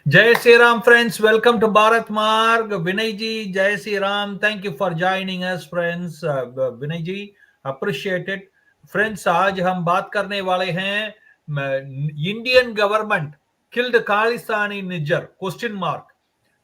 Jai Sri Ram, friends. Welcome to Bharat Marg. Vinay ji, Jai Sri Ram. Thank you for joining us, friends. Vinay ji, appreciate it. Friends, आज हम बात करने वाले हैं Indian government killed Khalistani Nijjar, question mark.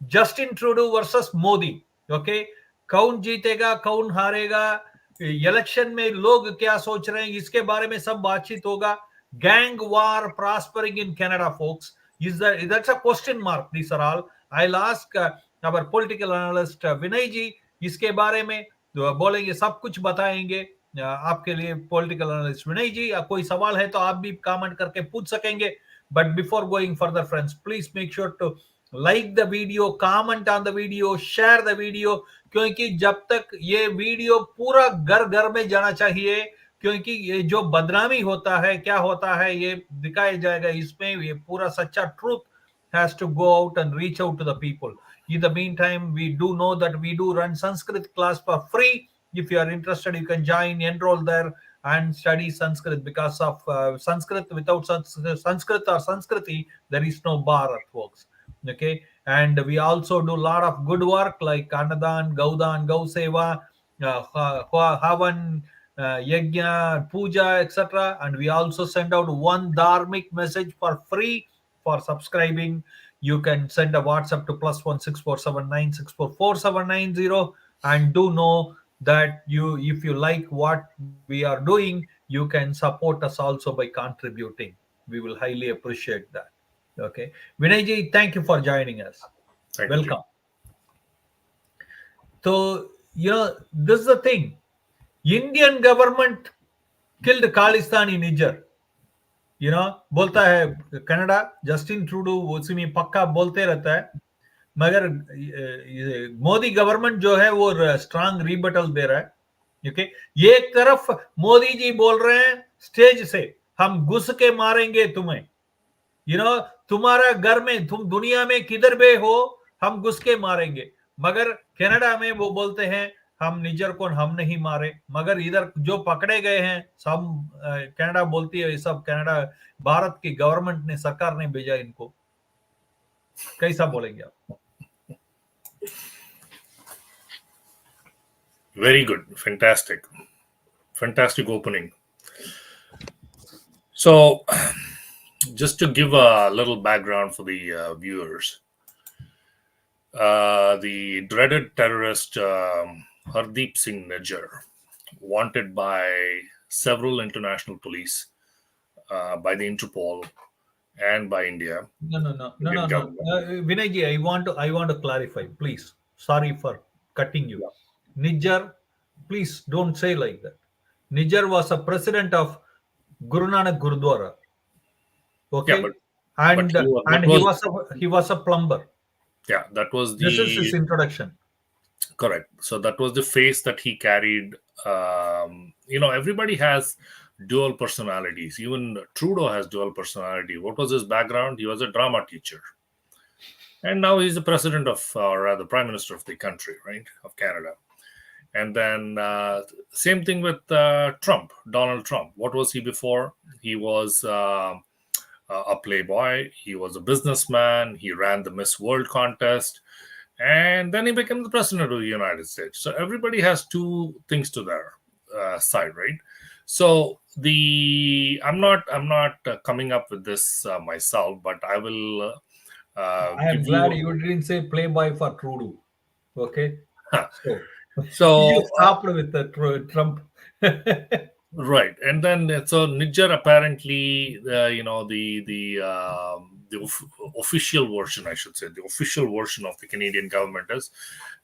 Justin Trudeau versus Modi. Okay, कौन जीतेगा कौन हारेगा, इलेक्शन में लोग क्या सोच रहे हैं, इसके बारे में सब बातचीत होगा. Gang war prospering in Canada, folks. Is that that's a question mark? These are all. I'll ask our political analyst Vinay ji इसके बारे में बोलेंगे, सब कुछ बताएंगे. आपके लिए पॉलिटिकल एनालिस्ट विनय जी, कोई सवाल है तो आप भी कमेंट करके पूछ सकेंगे. But before going further, friends, please make sure to like the video, comment on the video, share the video, क्योंकि जब तक ये वीडियो पूरा घर घर में जाना चाहिए, क्योंकि ये जो बदनामी होता है, क्या होता है, ये दिखाया जाएगा इसमें. ये पूरा सच्चा truth has to go out and reach out to the people. In the meantime, we do know that we do run Sanskrit class for free. If you are interested, you can join, enroll there and study Sanskrit, because of Sanskrit. Without Sanskrit or Sanskriti, there is no Bharat, folks. Okay, and we also do a lot of good work like Annadan, Gaudan, Gau Seva, Havan, Yajna, Puja, etc. And we also send out one dharmic message for free for subscribing. You can send a WhatsApp to +16479644790, and do know that if you like what we are doing, you can support us also by contributing. We will highly appreciate that. Okay, Vinay ji, thank you for joining us. Thank Welcome. you. So this is the thing. Indian government killed Khalistani Nijjar. बोलता है Canada, Justin Trudeau उसी में पक्का बोलते रहता है, मगर Modi government जो है वो स्ट्रांग रिबटल दे रहा है. ओके, एक तरफ मोदी जी बोल रहे हैं स्टेज से, हम घुस के मारेंगे तुम्हें, तुम्हारा घर में, तुम दुनिया में किधर भी हो, हम घुस के मारेंगे. मगर कनाडा में वो बोलते हैं हम निज्जर को हम नहीं मारे. मगर इधर जो पकड़े गए हैं सब, कनाडा बोलती है सब कनाडा, भारत की गवर्नमेंट ने, सरकार ने भेजा इनको. कैसा बोलेंगे आप? Very good. Fantastic opening. So, just to give a little background for the viewers, the dreaded terrorist Hardeep Singh Nijjar, wanted by several international police, by the Interpol, and by India. No. Vinay ji, I want to clarify, please. Sorry for cutting you. Nijjar, please don't say like that. Nijjar was a president of Guru Nanak Gurudwara. Okay, yeah, he was a plumber. Yeah, that was This is his introduction. Correct. So that was the face that he carried. Everybody has dual personalities. Even Trudeau has dual personality. What was his background? He was a drama teacher, and now he's the president of, or rather, prime minister of the country, right, of Canada. And then same thing with Trump, Donald Trump. What was he before? He was a playboy. He was a businessman. He ran the Miss World contest, and then he became the president of the United States. So everybody has two things to their side, right? So I'm not coming up with this myself, but I will. I am glad you didn't say playboy for Trudeau. Okay, so you stopped with the Trump. Right, and then so Nijjar apparently, the official version, I should say, the official version of the Canadian government is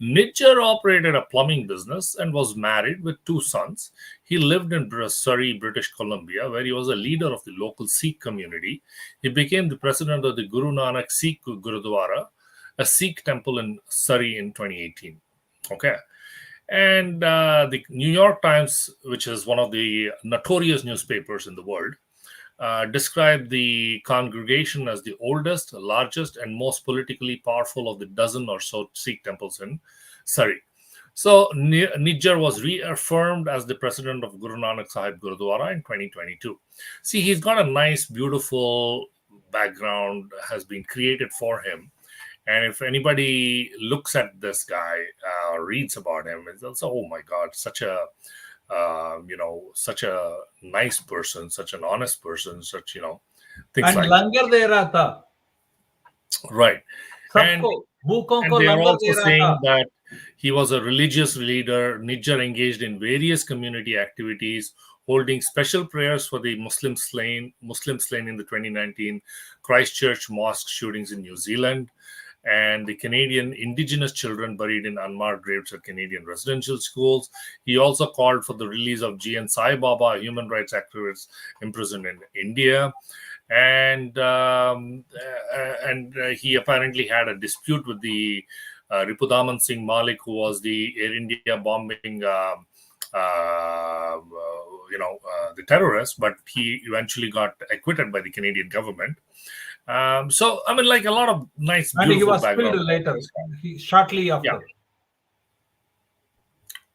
Nijjar operated a plumbing business and was married with two sons. He lived in Surrey, British Columbia, where he was a leader of the local Sikh community. He became the president of the Guru Nanak Sikh Gurudwara, a Sikh temple in Surrey, in 2018. Okay. And the New York Times, which is one of the notorious newspapers in the world, described the congregation as the oldest, largest, and most politically powerful of the dozen or so Sikh temples in Surrey. So Nijjar was reaffirmed as the president of Guru Nanak Sahib Gurudwara in 2022. See, he's got a nice, beautiful background has been created for him. And if anybody looks at this guy, reads about him, it's also, oh my God, such a such a nice person, such an honest person, such things And like that. langar de raha tha. Right. And सबको भूखों and को they are langar also दे रहा था. saying that he was a religious leader. Nijjar engaged in various community activities, holding special prayers for the Muslims slain in the 2019 Christchurch mosque shootings in New Zealand, and the Canadian Indigenous children buried in unmarked graves at Canadian residential schools. He also called for the release of G.N. Sai Baba, a human rights activist imprisoned in India. And he apparently had a dispute with the Ripudaman Singh Malik, who was the Air India bombing, the terrorist, but he eventually got acquitted by the Canadian government. So, I mean, like a lot of nice, And he beautiful was killed background. later, shortly after.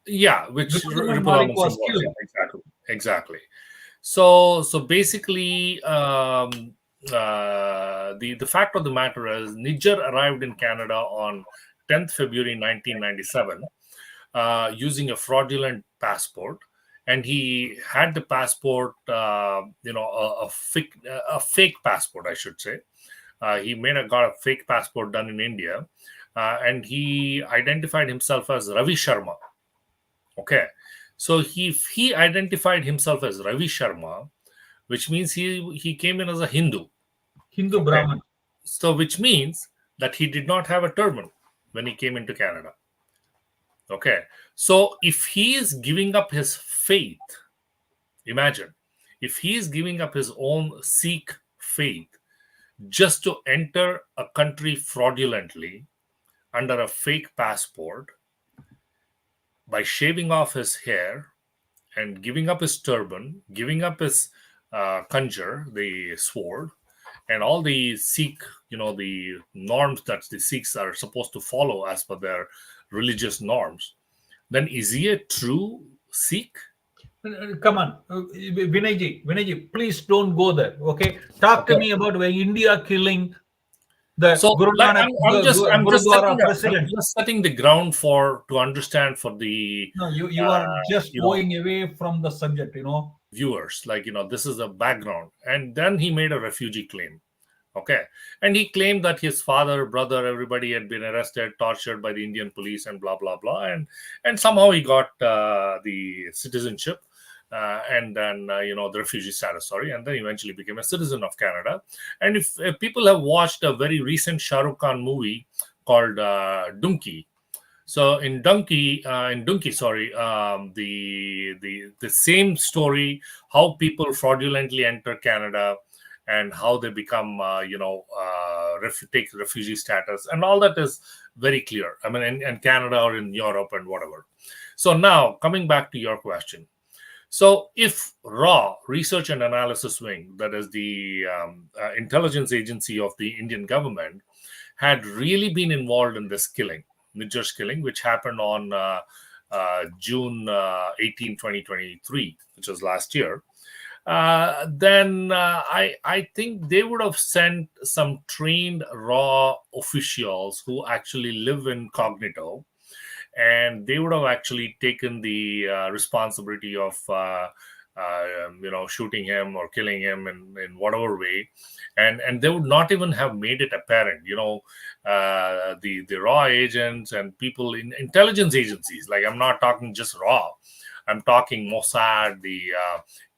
Yeah, which Ripudaman Ripudaman Malik Singh was was. killed. Yeah, exactly. So basically, the fact of the matter is, Nijjar arrived in Canada on 10th February 1997 using a fraudulent passport, and he had the passport, a fake passport, I should say. He got a fake passport done in India, and he identified himself as Ravi Sharma. Okay, so he identified himself as Ravi Sharma, which means he came in as a Hindu. Hindu Okay. Brahmin. So which means that he did not have a turban when he came into Canada. Okay. So if he is giving up his faith, imagine, if he is giving up his own Sikh faith just to enter a country fraudulently under a fake passport, by shaving off his hair and giving up his turban, giving up his kanjar, the sword, and all the Sikh, the norms that the Sikhs are supposed to follow as per their religious norms, then is he a true Sikh? Come on, Vinayji, please don't go there. Okay, talk to Okay. me about where India killing the So, Guru like, Nanak setting Gurudwara I'm president. just setting the ground to understand for the No, you are just you know going away from the subject. viewers, like, this is the background. And then he made a refugee claim. Okay. And he claimed that his father, brother, everybody had been arrested, tortured by the Indian police, and blah, blah, blah. And somehow he got the citizenship, and then, the refugee status, sorry. And then eventually became a citizen of Canada. And if people have watched a very recent Shah Rukh Khan movie called Dunki, so in Dunki, sorry, the same story, how people fraudulently enter Canada and how they become, take refugee status, and all that is very clear. I mean, in Canada or in Europe and whatever. So now coming back to your question. So if RAW, Research and Analysis Wing, that is the intelligence agency of the Indian government, had really been involved in this killing, Nijjar's killing, which happened on June 18, 2023, which was last year, then I think they would have sent some trained RAW officials who actually live incognito, and they would have actually taken the responsibility of shooting him or killing him in whatever way, and they would not even have made it apparent. The raw agents and people in intelligence agencies, like, I'm not talking just raw, I'm talking Mossad, the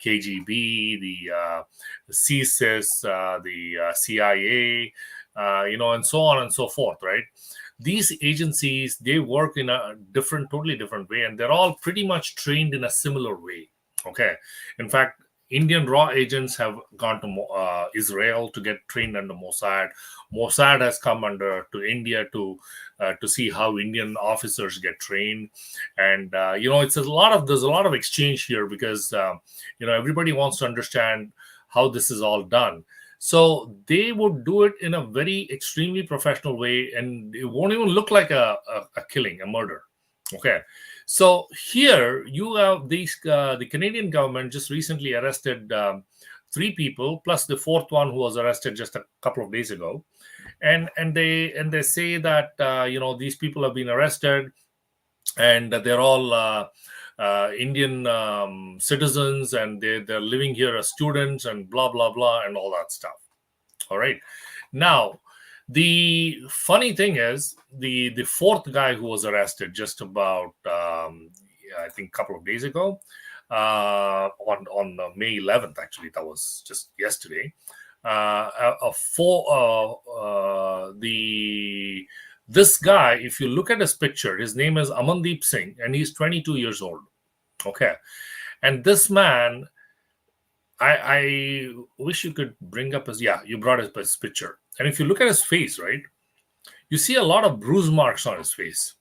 KGB, the CSIS, the CIA, and so on and so forth, right? These agencies, they work in a totally different way, and they're all pretty much trained in a similar way. Okay. In fact, Indian raw agents have gone to Israel to get trained under Mossad. Mossad has come to India to see how Indian officers get trained, and there's a lot of exchange here, because everybody wants to understand how this is all done. So they would do it in a very extremely professional way, and it won't even look like a killing, a murder. Okay. So here you have the Canadian government just recently arrested three people plus the fourth one who was arrested just a couple of days ago, and they say that these people have been arrested, and they're all Indian citizens, and they're living here as students, and blah blah blah, and all that stuff. All right. Now, the funny thing is, the fourth guy who was arrested just about I think a couple of days ago, on May 11th, actually, that was just yesterday. This guy, if you look at his picture, his name is Amandeep Singh, and he's 22 years old. Okay, and this man, I wish you could bring up his, yeah, you brought his picture. And if you look at his face, right, you see a lot of bruise marks on his face.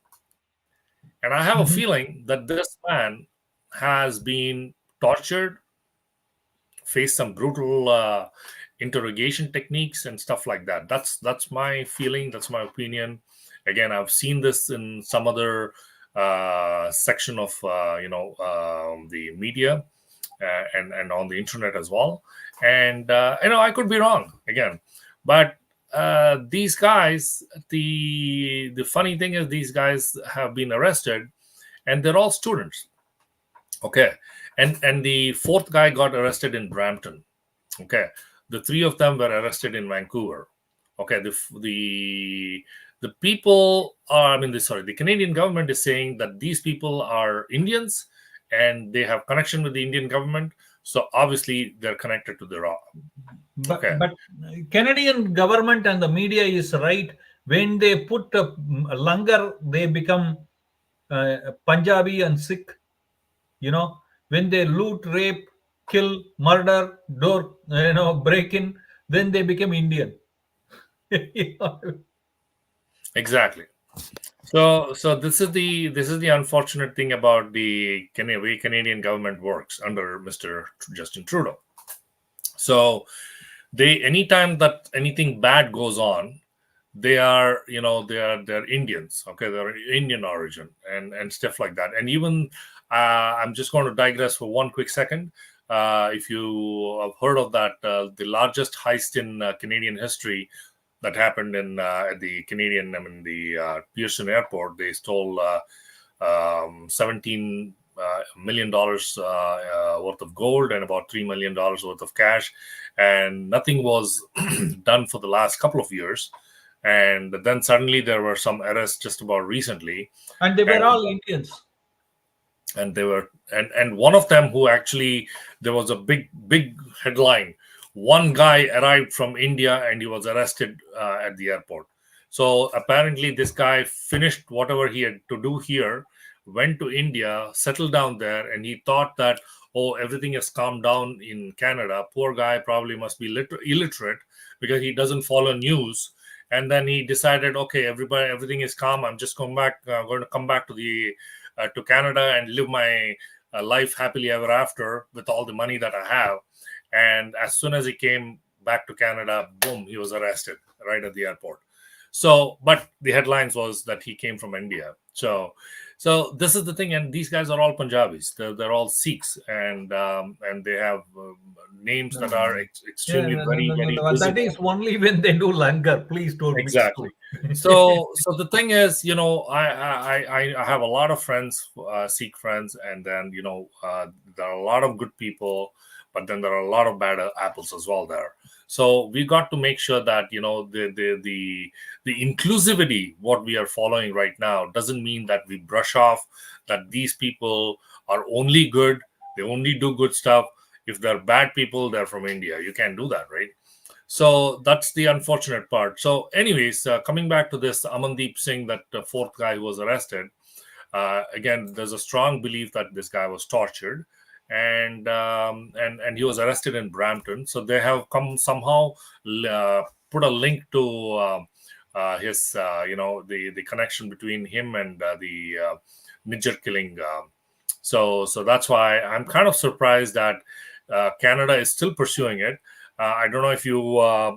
And I have a feeling that this man has been tortured, faced some brutal interrogation techniques and stuff like that. That's my feeling. That's my opinion. Again, I've seen this in some other section of the media and on the internet as well. And I could be wrong again, but these guys, the funny thing is, these guys have been arrested, and they're all students. Okay, and the fourth guy got arrested in Brampton. Okay, the three of them were arrested in Vancouver. Okay, the people are, the Canadian government is saying that these people are Indians and they have connection with the Indian government. So obviously they're connected to the raw. But Canadian government and the media is right. When they put langar, they become Punjabi and Sikh. When they loot, rape, kill, murder, door, break in, then they become Indian. Exactly. So this is the unfortunate thing about the way Canadian government works under Mr. Justin Trudeau. So anytime that anything bad goes on, they're Indians. Okay, they're Indian origin and stuff like that. And even I'm just going to digress for one quick second. If you have heard of that, the largest heist in Canadian history that happened in at the Canadian, the Pearson Airport, they stole $17 million worth of gold and about $3 million worth of cash, and nothing was done for the last couple of years. And then suddenly there were some arrests just about recently, and they were all Indians. And they were, and one of them who actually, there was a big headline. One guy arrived from India and he was arrested at the airport. So apparently this guy finished whatever he had to do here, went to India, settled down there, and he thought that, oh, everything has calmed down in Canada. Poor guy probably must be illiterate because he doesn't follow news. And then he decided, okay, everything is calm. I'm just going to come back to Canada and live my life happily ever after with all the money that I have. And as soon as he came back to Canada, boom, he was arrested right at the airport. So, but the headlines was that he came from India. So this is the thing, and these guys are all Punjabis. They're all Sikhs, and they have names that are extremely very visible. That is only when they do langar. Please don't exactly. So the thing is, I have a lot of friends, Sikh friends, and then there are a lot of good people, but then there are a lot of bad apples as well there. So we got to make sure that the inclusivity what we are following right now doesn't mean that we brush off that these people are only good, they only do good stuff. If they're bad people, they're from India. You can't do that, right? So that's the unfortunate part. So anyways, coming back to this Amandeep Singh, that fourth guy who was arrested, again, there's a strong belief that this guy was tortured. And he was arrested in Brampton. So they have come somehow put a link to his the connection between him and the Nijjar killing. So that's why I'm kind of surprised that Canada is still pursuing it. I don't know if you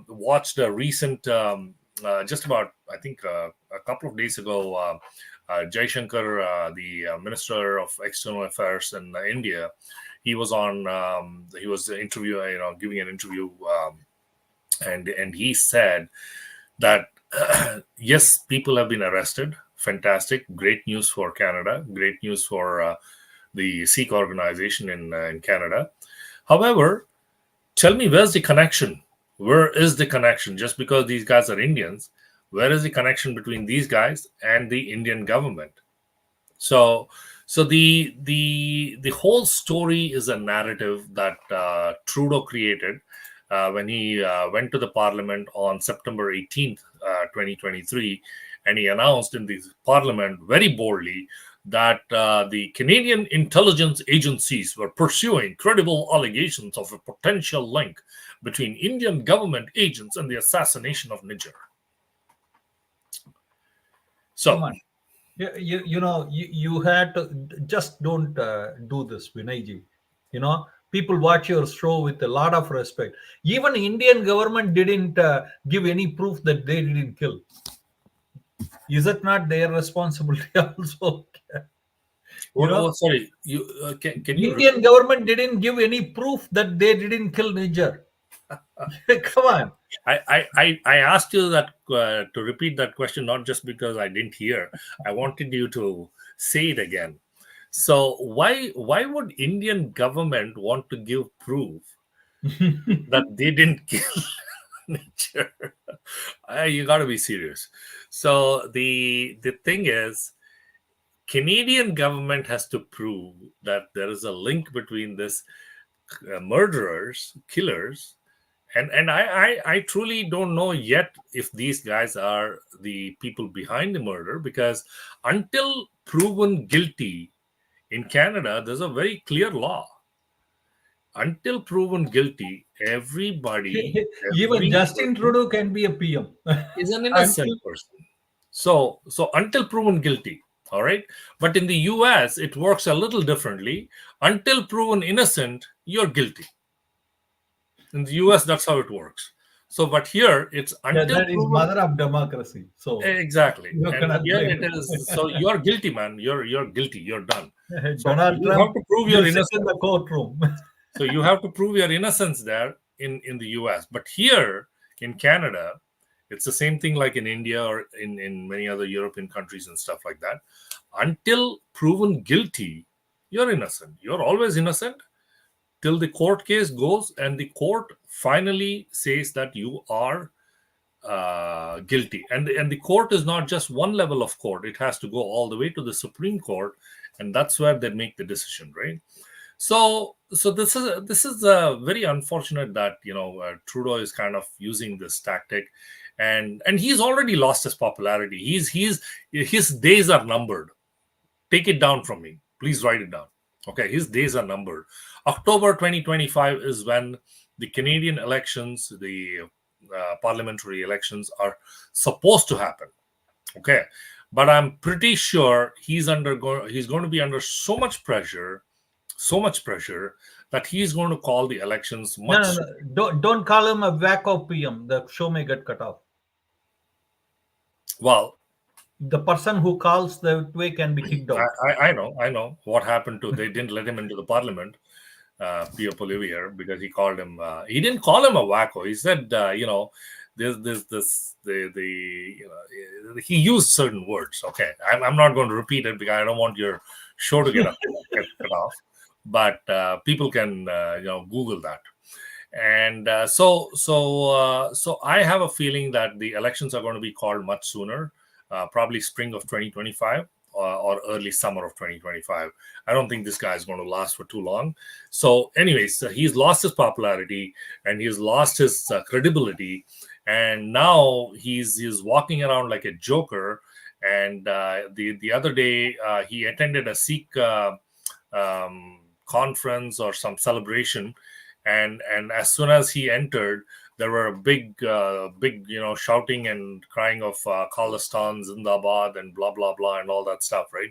watched a recent, just about, I think, a couple of days ago, Jaishankar, the Minister of External Affairs in India, he was on. He was giving an interview, and he said that yes, people have been arrested. Fantastic, great news for Canada. Great news for the Sikh organization in Canada. However, tell me, where's the connection? Where is the connection? Just because these guys are Indians, where is the connection between these guys and the Indian government? So the whole story is a narrative that Trudeau created when he went to the Parliament on September 18th, 2023, and he announced in the Parliament very boldly that the Canadian intelligence agencies were pursuing credible allegations of a potential link between Indian government agents and the assassination of Nijjar. So, Come on. You had to just don't do this, Vinayji. People watch your show with a lot of respect. Even Indian government didn't give any proof that they didn't kill. Is it not their responsibility also? sorry, can you? Indian government didn't give any proof that they didn't kill Nijjar. Come on. I asked you that to repeat that question, not just because I didn't hear. I wanted you to say it again. So why would Indian government want to give proof that they didn't kill Nijjar? You got to be serious. So the thing is, Canadian government has to prove that there is a link between this murderers, killers, and I truly don't know yet if these guys are the people behind the murder, because until proven guilty in Canada, there's a very clear law. Until proven guilty, everybody, Even Justin Trudeau can be a PM. is an innocent person. So until proven guilty, all right. But in the US, it works a little differently. Until proven innocent, you're guilty. In the US, that's how it works. So, but here it's until that is mother of democracy. So exactly, and here it is. So you're guilty, man. You're guilty. You're done. So Donald you Trump have to prove your innocence in the courtroom. So you have to prove your innocence there in the US. But here in Canada, it's the same thing like in India or in many other European countries and stuff like that. Until proven guilty, you're innocent. You're always innocent till the court case goes and the court finally says that you are guilty. And the court is not just one level of court. It has to go all the way to the Supreme Court, and that's where they make the decision, right? So this is very unfortunate that Trudeau is kind of using this tactic, and he's already lost his popularity. His days are numbered. Take it down from me, please. Write it down. Okay, his days are numbered. October 2025 is when the Canadian elections, the parliamentary elections, are supposed to happen. Okay, but I'm pretty sure he's going to be under so much pressure that he's going to call the elections much. No. Don't call him a wacko PM. The show may get cut off. Well, the person who calls that way can be kicked out. I know what happened to. They didn't let him into the parliament, Pierre Poilievre, because he called him. He didn't call him a wacko. He said, he used certain words. Okay, I'm not going to repeat it because I don't want your show to get cut off. But people can Google that. And so I have a feeling that the elections are going to be called much sooner, probably spring of 2025 or early summer of 2025. I don't think this guy is going to last for too long. So anyways, he's lost his popularity and he's lost his credibility, and now he's walking around like a joker. And the other day he attended a Sikh conference or some celebration, and as soon as he entered, there were a big shouting and crying of Khalistani Zindabad and blah blah blah and all that stuff, right?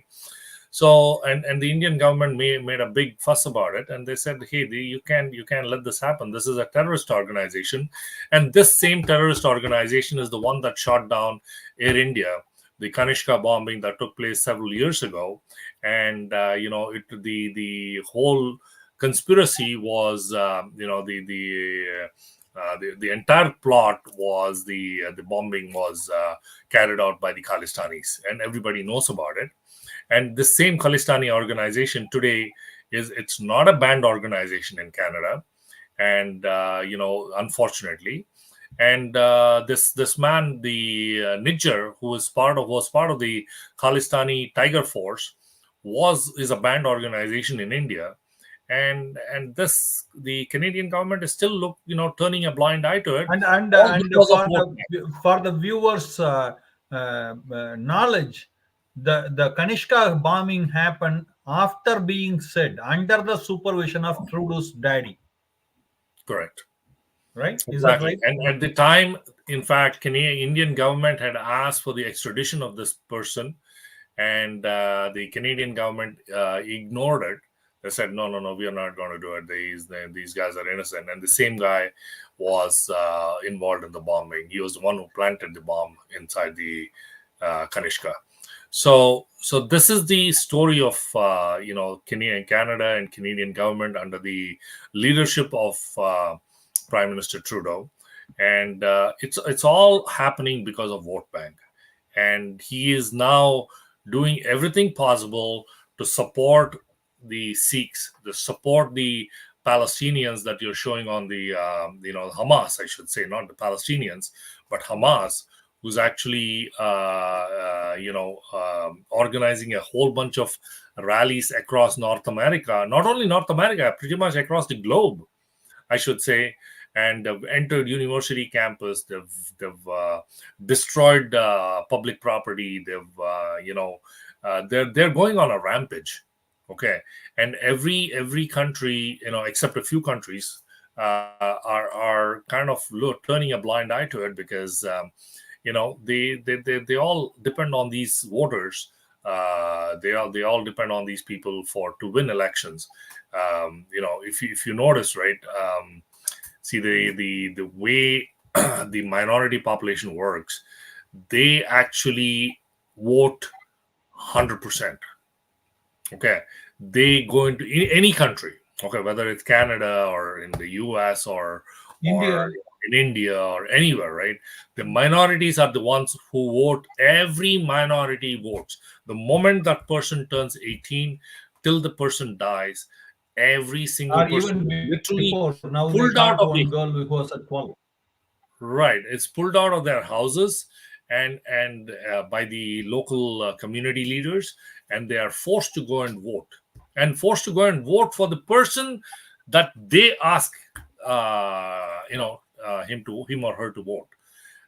So and the Indian government made a big fuss about it, and they said, hey, you can't let this happen. This is a terrorist organization, and this same terrorist organization is the one that shot down Air India the Kanishka bombing that took place several years ago, and the whole conspiracy was the entire plot was the bombing was carried out by the Khalistanis, and everybody knows about it. And this same Khalistani organization today it's not a banned organization in Canada, and unfortunately, and this man, the Nijjar, who was part of the Khalistani Tiger Force, is a banned organization in India, and this the Canadian government is still turning a blind eye to it, all And because of what. for the viewers' knowledge, the Kanishka bombing happened after being said under the supervision of Trudeau's daddy, Correct. right? Is that Exactly. right? And at the time, in fact, Indian government had asked for the extradition of this person, and the Canadian government ignored it. They said, no, no, no, we are not going to do it. These guys are innocent. And the same guy was involved in the bombing. He was the one who planted the bomb inside the Kanishka. So this is the story of Canada and Canadian government under the leadership of Prime Minister Trudeau, and it's all happening because of vote bank, and he is now doing everything possible to support the Sikhs, to support the Palestinians that you're showing on the Hamas, I should say, not the Palestinians, but Hamas, who's actually organizing a whole bunch of rallies across North America, not only North America, pretty much across the globe, I should say, and they've entered university campus. They've destroyed public property. They're going on a rampage. Okay, and every country, except a few countries, are kind of turning a blind eye to it because they all depend on these voters. They all depend on these people to win elections. If you notice, right, see the way the minority population works, they actually vote 100%. Okay, they go into any country. Okay, whether it's Canada or in the US or India. in India or anywhere, right? The minorities are the ones who vote. Every minority votes. The moment that person turns 18 till the person dies, every single Or person even is before. literally Now they caught pulled one out of girl the who was at 12. right. It's pulled out of their houses and by the local community leaders, and they are forced to go and vote, and forced to go and vote for the person that they ask, him or her to vote.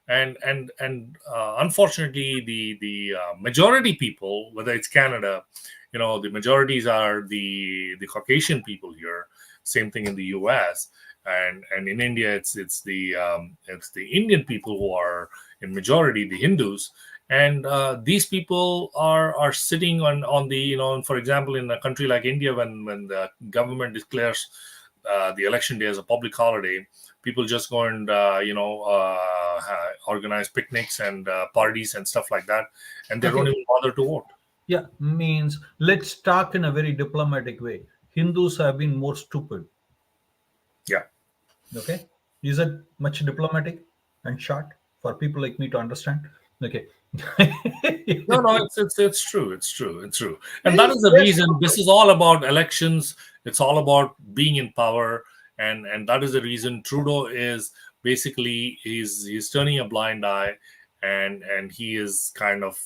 And unfortunately, the majority people, whether it's Canada, the majorities are the Caucasian people here. Same thing in the US, and in India, it's the Indian people who are in majority, the Hindus. And these people are sitting on the, for example, in a country like India, when the government declares the election day as a public holiday, people just go and organize picnics and parties and stuff like that, and they don't Okay. even bother to vote. Yeah, means let's talk in a very diplomatic way. Hindus have been more stupid. Yeah. Okay. Is it much diplomatic and short for people like me to understand? Okay. No, it's true. It's true, and that is the They're reason. This stupid. is all about elections. It's all about being in power, and that is the reason Trudeau is basically he's turning a blind eye, and he is kind of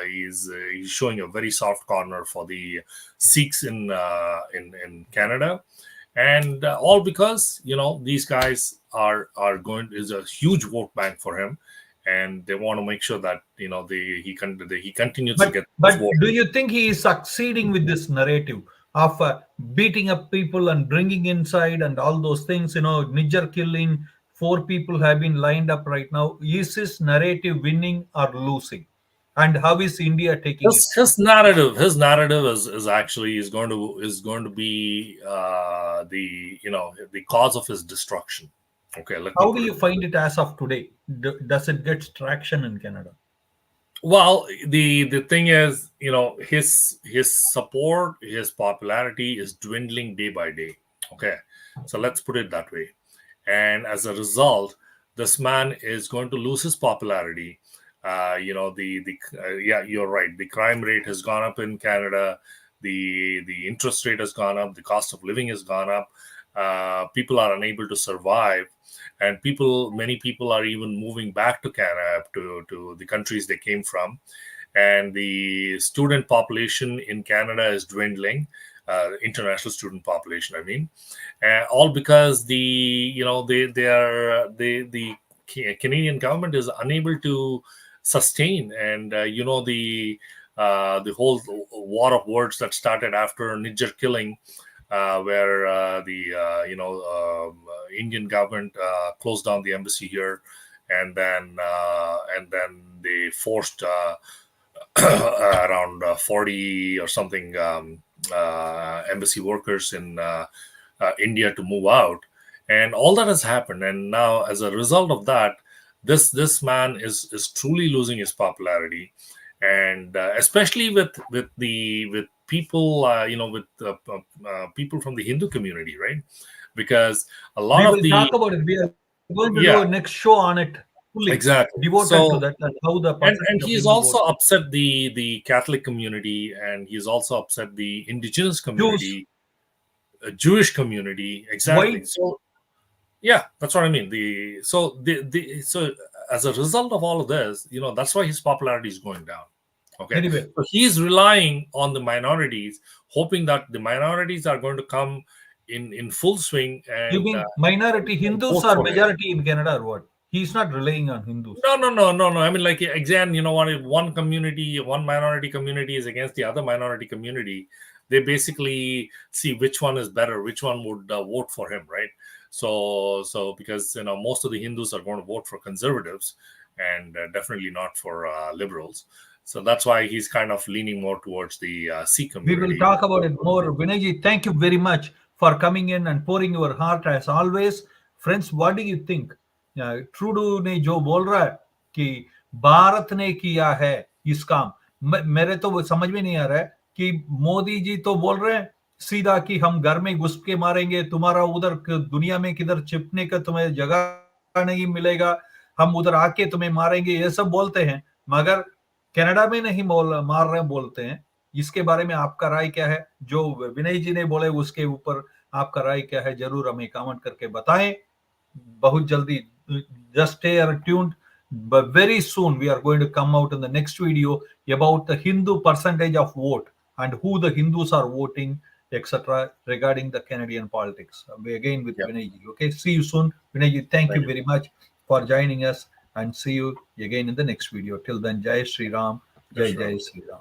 he's showing a very soft corner for the Sikhs in Canada, and all because these guys are going is a huge vote bank for him, and they want to make sure that he continues to get those But votes. do you think he is succeeding with this narrative of beating up people and bringing inside and all those things? Nijjar killing, 4 people have been lined up right now. Is his narrative winning or losing? And how is India taking it? His narrative is actually is going to be the cause of his destruction. Okay, let me How do put it. you find it as of today? Does it get traction in Canada? Well, the thing is, his support, his popularity is dwindling day by day. Okay, so let's put it that way. And as a result, this man is going to lose his popularity. Yeah, you're right. The crime rate has gone up in Canada. The interest rate has gone up. The cost of living has gone up. People are unable to survive, and many people are even moving back to Canada, to the countries they came from, and the student population in Canada is dwindling. International student population, I mean, all because the Canadian government is unable to sustain, and the whole war of words that started after Nijjar killing, where the Indian government closed down the embassy here, and then they forced around 40 or something embassy workers in India to move out, and all that has happened. And now, as a result of that, this man is truly losing his popularity, and especially with people, people from the Hindu community, right? Because a lot We of will the talk about it. We are going to do yeah, a next show on it, fully exactly. devoted to So that, and how the and percentage of he's Hindu also vote. upset the Catholic community, and he's also upset the indigenous Jews, community, Jewish community, exactly. why? So yeah, that's what I mean. So as a result of all of this, that's why his popularity is going down. Okay, Anyway, so he's relying on the minorities, hoping that the minorities are going to come in full swing you and mean minority Hindus vote or for him. majority in Canada or what? He's not relying on Hindus. No, no, no, no, no. I mean, like, again, what, if one community, one minority community is against the other minority community, they basically see which one is better, which one would vote for him, right? So because most of the Hindus are going to vote for conservatives, and definitely not for liberals. So that's why he's kind of leaning more towards the Sikh We will community. talk about it more. Vinayji, thank you very much for coming in and pouring your heart as always. Friends, what do you think? Trudeau ने जो बोल रहा है कि भारत ने किया है इस काम, मेरे तो वो समझ में नहीं आ रहा है कि मोदी जी तो बोल रहे हैं सीधा कि हम घर में घुस के मारेंगे, तुम्हारा उधर दुनिया में किधर छिपने का तुम्हें जगह नहीं मिलेगा, हम उधर आके तुम्हें मारेंगे, ये सब बोलते हैं, मगर कनाडा में नहीं मार रहे बोलते हैं। इसके बारे में आपका राय क्या है? जो विनय जी ने बोले उसके ऊपर आपका राय क्या है? जरूर हमें कमेंट करके बताएं। बहुत जल्दी, just stay tuned, but very soon we are going to come out in the next video about the Hindu percentage of vote and who the Hindus are voting, etc., regarding the Canadian politics. We again with Yeah, Vinay ji. Okay, see you soon. Vinay ji, thank thank you you. very much for joining us, and see you again in the next video. Till then, Jai Sri Ram, Yes, Jai sure. Jai Sri Ram.